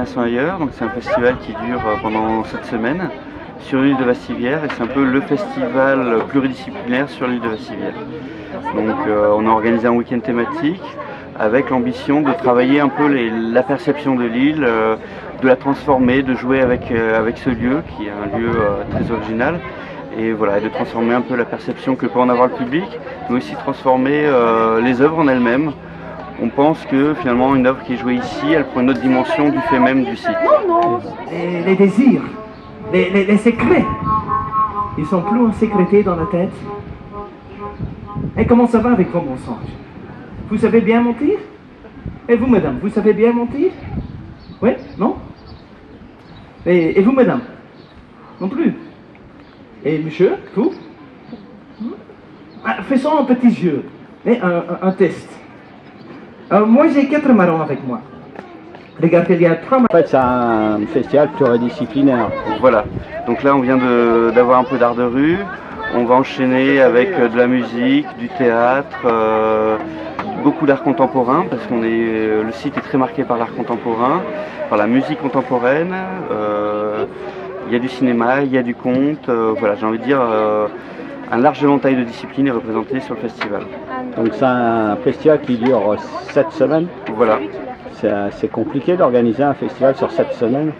Destination Ailleurs. Donc c'est un festival qui dure pendant 7 semaines sur l'île de Vassivière et c'est un peu le festival pluridisciplinaire sur l'île de Vassivière. Donc on a organisé un week-end thématique avec l'ambition de travailler un peu la perception de l'île, de la transformer, de jouer avec ce lieu qui est un lieu très original. Et voilà, de transformer un peu la perception que peut en avoir le public, mais aussi transformer les œuvres en elles-mêmes. On pense que finalement une œuvre qui est jouée ici, elle prend une autre dimension du fait même du site. Les désirs, les secrets, ils sont plus ensécrétés dans la tête. Et comment ça va avec vos mensonges? Vous savez bien mentir? Et vous, madame, vous savez bien mentir? Oui? Non? Et vous, madame? Non plus? Et monsieur, vous? Faisons un petit jeu, un test. Moi, j'ai 4 marrons avec moi. Regardez, il y a 3 marrons. En fait, c'est un festival pluridisciplinaire. Voilà, donc là on vient d'avoir un peu d'art de rue. On va enchaîner avec de la musique, du théâtre, beaucoup d'art contemporain, parce que le site est très marqué par l'art contemporain, par la musique contemporaine. Il y a du cinéma, il y a du conte, voilà, j'ai envie de dire un large éventail de disciplines est représenté sur le festival. Donc c'est un festival qui dure 7 semaines. Voilà. C'est compliqué d'organiser un festival sur 7 semaines.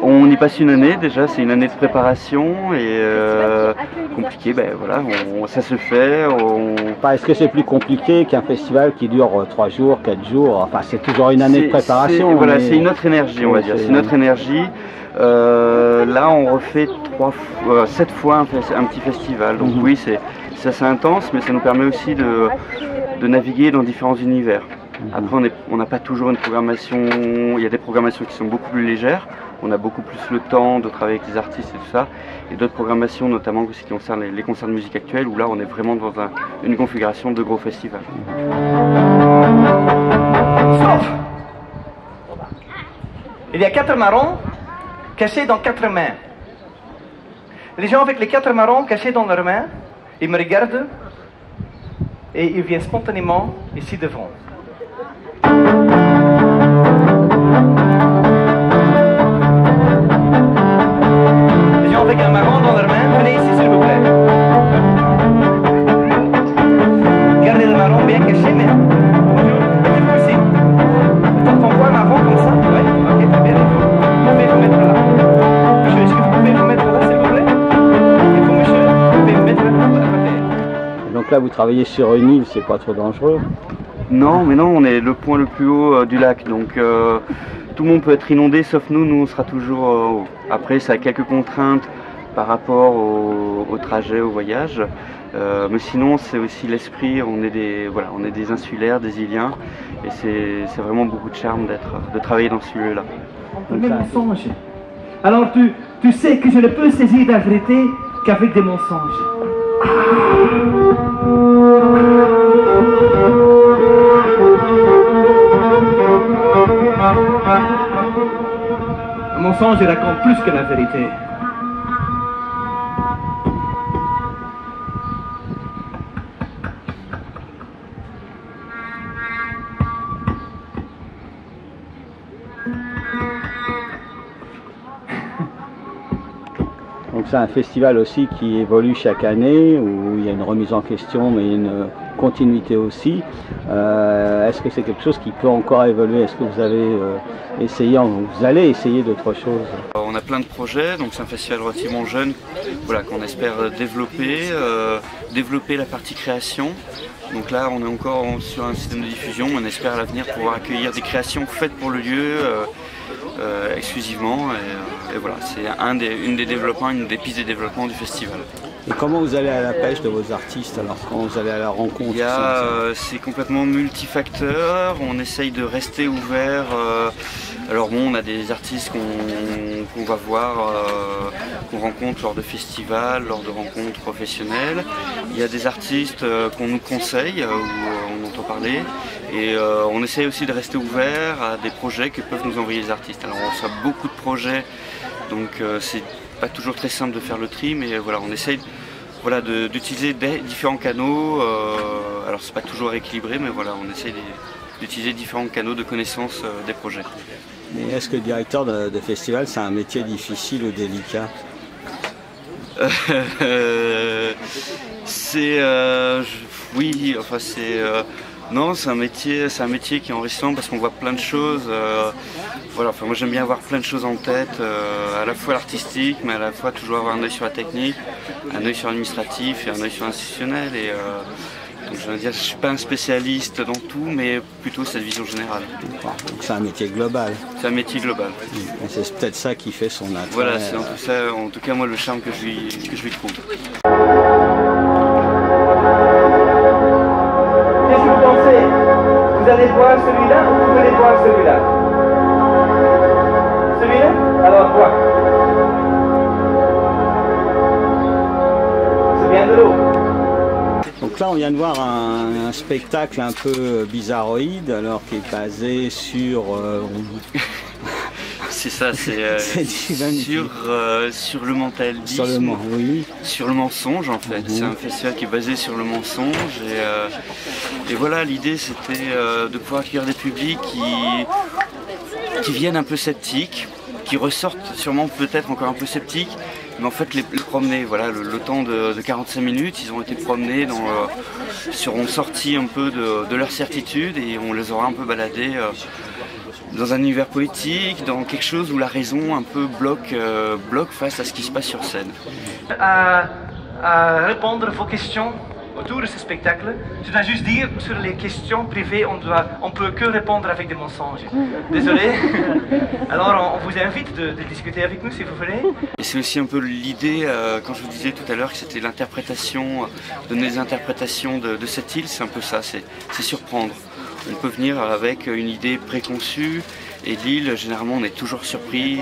On y passe une année déjà, c'est une année de préparation et compliqué, ben voilà, ça se fait. Est-ce que c'est plus compliqué qu'un festival qui dure 3 jours, 4 jours? Enfin, c'est toujours une année de préparation. Voilà, c'est une autre énergie, on va dire. C'est une autre énergie. Là, on refait 7 fois un petit festival. Donc oui, c'est assez intense, mais ça nous permet aussi de naviguer dans différents univers. Après, on n'a pas toujours une programmation. Il y a des programmations qui sont beaucoup plus légères. On a beaucoup plus le temps de travailler avec les artistes et tout ça. Et d'autres programmations, notamment aussi qui concernent les concerts de musique actuelle, où là, on est vraiment dans une configuration de gros festival. Sauf, il y a 4 marrons cachés dans 4 mains. Les gens avec les 4 marrons cachés dans leurs mains, ils me regardent et ils viennent spontanément ici devant. Les gens avec un marron dans leurs mains, venez ici s'il vous plaît. Gardez le marron bien caché, mais bonjour, mettez-vous ici. Quand on voit un marron comme ça, oui, ok, très bien, vous pouvez vous mettre là. Monsieur, est-ce que vous pouvez vous mettre là s'il vous plaît? Et vous, monsieur, vous pouvez vous mettre là à côté. Donc là, vous travaillez sur une île, c'est pas trop dangereux? Non, mais non, on est le point le plus haut du lac, donc tout le monde peut être inondé, sauf nous on sera toujours haut. Après, ça a quelques contraintes par rapport au trajet, au voyage, mais sinon c'est aussi l'esprit, on est des insulaires, des îliens, et c'est vraiment beaucoup de charme de travailler dans ce lieu-là. Même mensonge. Alors tu sais que je ne peux saisir la vérité qu'avec des mensonges. Un mensonge, il raconte plus que la vérité. Donc c'est un festival aussi qui évolue chaque année, où il y a une remise en question, mais une continuité aussi. Est-ce que c'est quelque chose qui peut encore évoluer? Est-ce que vous avez vous allez essayer d'autres choses? On a plein de projets, donc c'est un festival relativement jeune, voilà, qu'on espère développer la partie création. Donc là, on est encore sur un système de diffusion, on espère à l'avenir pouvoir accueillir des créations faites pour le lieu exclusivement. Et voilà, c'est une des pistes de développement du festival. Et comment vous allez à la pêche de vos artistes alors quand vous allez à la rencontre? C'est complètement multifacteur, on essaye de rester ouvert. Alors bon, on a des artistes qu'on va voir, qu'on rencontre lors de festivals, lors de rencontres professionnelles. Il y a des artistes qu'on nous conseille, où on entend parler. Et on essaye aussi de rester ouvert à des projets que peuvent nous envoyer les artistes. Alors on reçoit beaucoup de projets, donc c'est pas toujours très simple de faire le tri, mais voilà, on essaye d'utiliser différents canaux. Alors c'est pas toujours équilibré, mais voilà, on essaye d'utiliser différents canaux de connaissance des projets. Et est-ce que le directeur de festival, c'est un métier difficile ou délicat? Oui, enfin non, c'est un métier qui est enrichissant parce qu'on voit plein de choses. Voilà, enfin moi j'aime bien avoir plein de choses en tête, à la fois l'artistique, mais à la fois toujours avoir un œil sur la technique, un œil sur l'administratif et un œil sur l'institutionnel. Et donc je veux dire, je suis pas un spécialiste dans tout, mais plutôt cette vision générale. Donc c'est un métier global. C'est un métier global. Et c'est peut-être ça qui fait son attrait. Voilà, c'est en tout cas moi le charme que je lui trouve. Qu'est-ce que vous pensez? Vous allez boire celui-là ou vous voulez boire celui-là? Celui-là? Alors bois. C'est bien de l'eau. Donc là, on vient de voir un spectacle un peu bizarroïde, alors qui est basé sur... C'est ça, c'est sur le mentalisme, oui. Sur le mensonge en fait. C'est un festival qui est basé sur le mensonge et voilà, l'idée c'était de pouvoir accueillir des publics qui viennent un peu sceptiques, qui ressortent sûrement peut-être encore un peu sceptiques, mais en fait les promener, voilà, le temps de 45 minutes, ils ont été promenés, seront sortis un peu de leur certitude et on les aura un peu baladés dans un univers politique, dans quelque chose où la raison un peu bloque face à ce qui se passe sur scène. À répondre à vos questions autour de ce spectacle, je dois juste dire, sur les questions privées, on peut que répondre avec des mensonges. Désolé. Alors on vous invite de discuter avec nous si vous voulez. Et c'est aussi un peu l'idée, quand je vous disais tout à l'heure que c'était l'interprétation, donner des interprétations de cette île, c'est un peu ça, c'est surprendre. On peut venir avec une idée préconçue et l'île, généralement on est toujours surpris,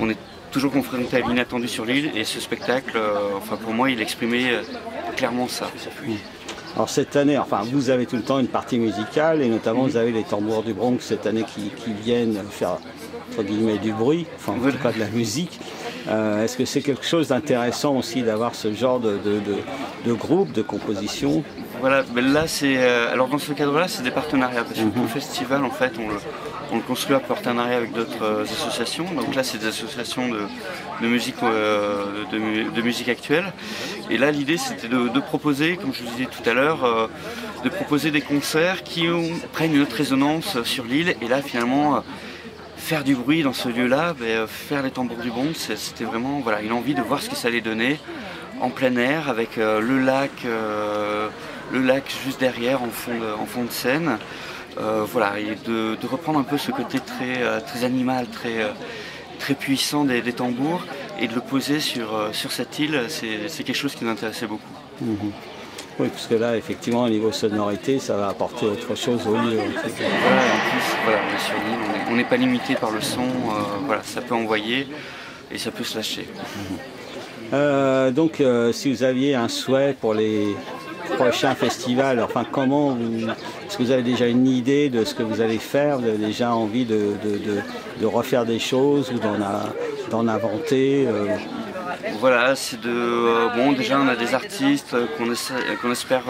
on est toujours confronté à l'inattendu sur l'île et ce spectacle, enfin pour moi il exprimait clairement ça. Alors cette année, enfin vous avez tout le temps une partie musicale et notamment vous avez les tambours du Bronx cette année qui viennent faire entre guillemets du bruit, enfin en tout cas de la musique. Est-ce que c'est quelque chose d'intéressant aussi d'avoir ce genre de groupe, de composition? Voilà, ben là c'est alors dans ce cadre-là c'est des partenariats parce que le festival en fait on le construit en partenariat avec d'autres associations. Donc là c'est des associations de musique actuelle. Et là l'idée c'était de proposer, comme je vous disais tout à l'heure, de proposer des concerts qui prennent une autre résonance sur l'île. Et là finalement faire du bruit dans ce lieu-là, faire les tambours du Bronx, c'était vraiment voilà, une envie de voir ce que ça allait donner en plein air avec le lac juste derrière en fond de scène. Voilà, et de reprendre un peu ce côté très animal, très puissant des tambours et de le poser sur cette île, c'est quelque chose qui nous intéressait beaucoup. Oui, parce que là, effectivement, au niveau sonorité, ça va apporter autre chose au lieu. Voilà, en plus, voilà, on est sur l'île, on n'est pas limité par le son, voilà, ça peut envoyer et ça peut se lâcher. Donc, si vous aviez un souhait pour les prochains festivals, enfin, est-ce que vous avez déjà une idée de ce que vous allez faire? Vous avez déjà envie de refaire des choses ou d'en inventer Voilà, c'est bon, déjà on a des artistes qu'on espère,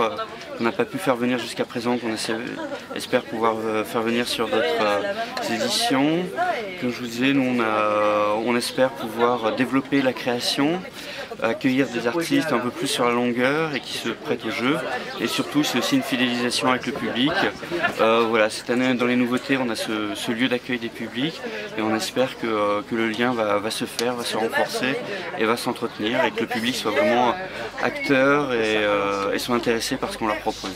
qu'on n'a pas pu faire venir jusqu'à présent, qu'on espère pouvoir faire venir sur d'autres éditions. Comme je vous disais, nous on espère pouvoir développer la création, accueillir des artistes un peu plus sur la longueur et qui se prêtent au jeu. Et surtout, c'est aussi une fidélisation avec le public. Voilà, cette année, dans les nouveautés, on a ce lieu d'accueil des publics et on espère que le lien va se faire, va se renforcer et va s'entretenir et que le public soit vraiment acteur et soit intéressé par ce qu'on leur propose.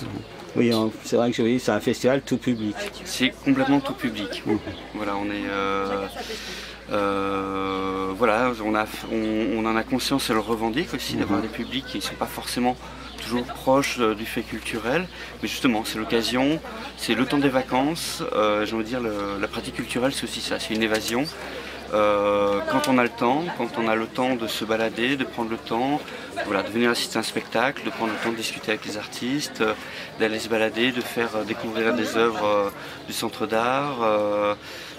Oui, c'est vrai que je vous dis, c'est un festival tout public. C'est complètement tout public. Voilà, on est... voilà, on en a conscience et le revendique aussi d'avoir des publics qui ne sont pas forcément toujours proches du fait culturel, mais justement c'est l'occasion, c'est le temps des vacances, j'ai envie de dire la pratique culturelle c'est aussi ça, c'est une évasion. Quand on a le temps de se balader, de prendre le temps, voilà, de venir assister à un spectacle, de prendre le temps de discuter avec les artistes, d'aller se balader, de faire découvrir des œuvres du centre d'art,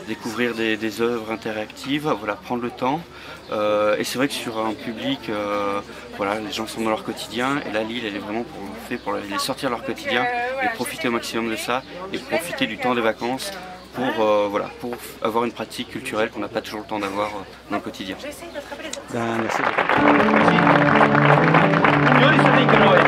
découvrir des œuvres interactives, voilà, prendre le temps. Et c'est vrai que sur un public, voilà, les gens sont dans leur quotidien et là l'île elle est vraiment faite pour les sortir de leur quotidien et profiter au maximum de ça et profiter du temps des vacances voilà, pour avoir une pratique culturelle qu'on n'a pas toujours le temps d'avoir dans le quotidien. Ben, merci. Io li so che noi.